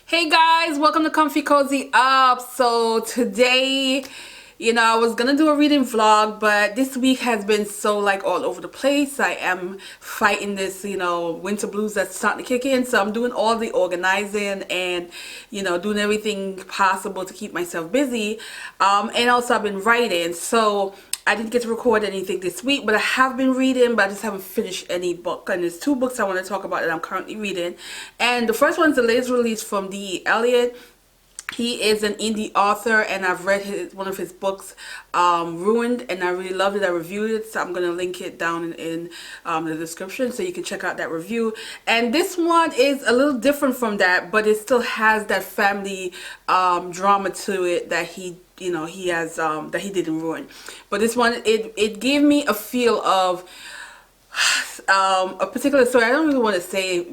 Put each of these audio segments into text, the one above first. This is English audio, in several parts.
Hey guys, welcome to Comfy Cozy Up. So today, I was gonna do a reading vlog, but this week has been so like all over the place. I am fighting this, winter blues that's starting to kick in. So I'm doing all the organizing and, doing everything possible to keep myself busy. And also I've been writing. So I didn't get to record anything this week, but I have been reading, but I just haven't finished any book. And there's two books I want to talk about that I'm currently reading. And the first one's the latest release from D.E. Eliot. He is an indie author, and I've read one of his books, Ruined, and I really loved it. I reviewed it, so I'm going to link it down in the description so you can check out that review. And this one is a little different from that, but it still has that family drama to it that he has that he didn't ruin. But this one, it gave me a feel of a particular story. I don't really want to say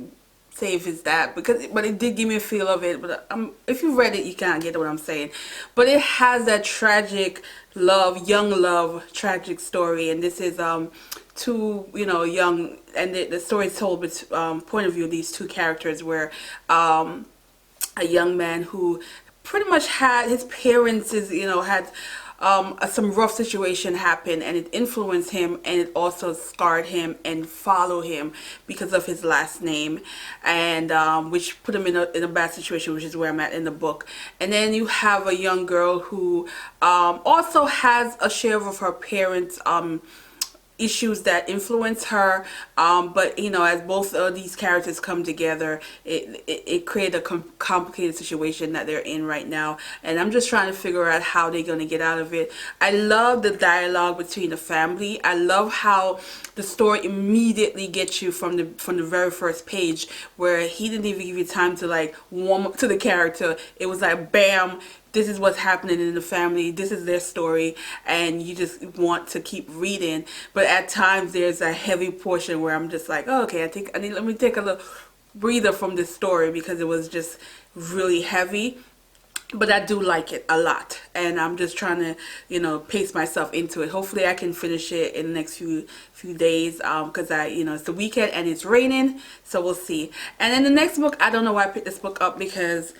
if it's that, but it did give me a feel of it. But if you read it, you kind of get what I'm saying. But it has that tragic young love tragic story, and this is two young, and the story is told with point of view of these two characters, where a young man who pretty much had his parents had some rough situation happen, and it influenced him, and it also scarred him and followed him because of his last name, and which put him in a bad situation, which is where I'm at in the book. And then you have a young girl who also has a share of her parents' issues that influence her, but as both of these characters come together, it created a complicated situation that they're in right now, and I'm just trying to figure out how they're going to get out of it. I love the dialogue between the family. I love how the story immediately gets you from the very first page, where he didn't even give you time to like warm up to the character. It was like bam, this is what's happening in the family, this is their story, and you just want to keep reading. But at times there's a heavy portion where I'm just like, oh, okay, let me take a little breather from this story, because it was just really heavy. But I do like it a lot, and I'm just trying to pace myself into it. Hopefully I can finish it in the next few days, because it's the weekend and it's raining, so we'll see. And then the next book, I don't know why I picked this book up, because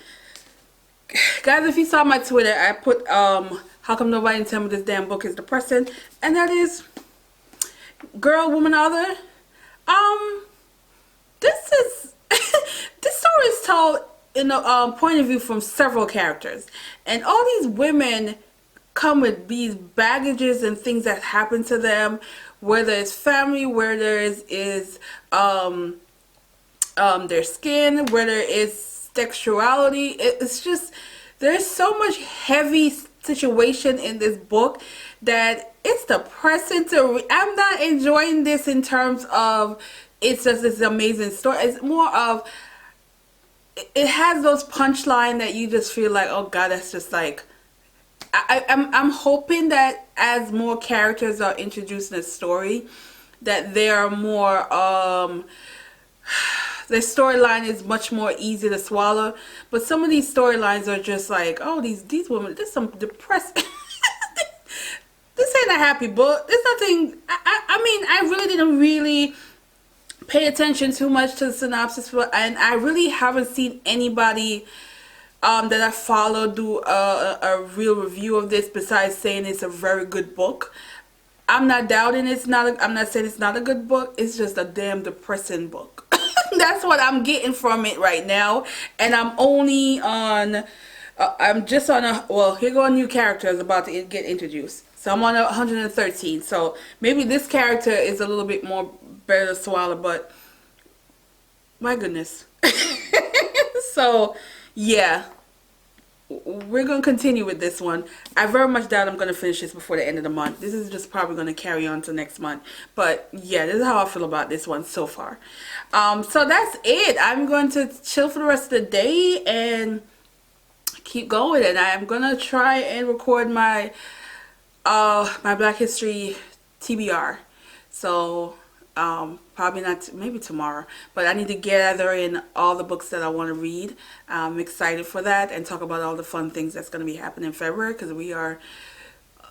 guys, if you saw my Twitter, I put how come nobody can tell me this damn book is depressing, and that is Girl, Woman, Other. This is this story is told in a point of view from several characters, and all these women come with these baggages and things that happen to them, whether it's family, whether is their skin, whether it's sexuality. It's just, there's so much heavy situation in this book that it's depressing to read. I'm not enjoying this in terms of it's just this amazing story. It's more of, it has those punchline that you just feel like, oh god, that's just like, I'm hoping that as more characters are introduced in the story, that they are more the storyline is much more easy to swallow. But some of these storylines are just like, oh, these women, there's some depressed this ain't a happy book. There's nothing. I mean, I really didn't really pay attention too much to the synopsis and I really haven't seen anybody that I follow do a real review of this, besides saying it's a very good book. I'm not doubting it's not. I'm not saying it's not a good book. It's just a damn depressing book. That's what I'm getting from it right now, and I'm only on. I'm just on a. Well, here go a new character is about to get introduced. So I'm on 113. So maybe this character is a little bit more better to swallow, but my goodness. So yeah, we're going to continue with this one. I very much doubt I'm going to finish this before the end of the month. This is just probably going to carry on to next month. But yeah, this is how I feel about this one so far. So that's it. I'm going to chill for the rest of the day and keep going. And I'm going to try and record my my Black History TBR. So probably not, maybe tomorrow, but I need to gather in all the books that I want to read. I'm excited for that, and talk about all the fun things that's going to be happening in February, because we are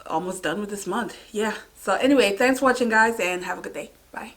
almost done with this month. Yeah, so anyway, thanks for watching guys, and have a good day. Bye.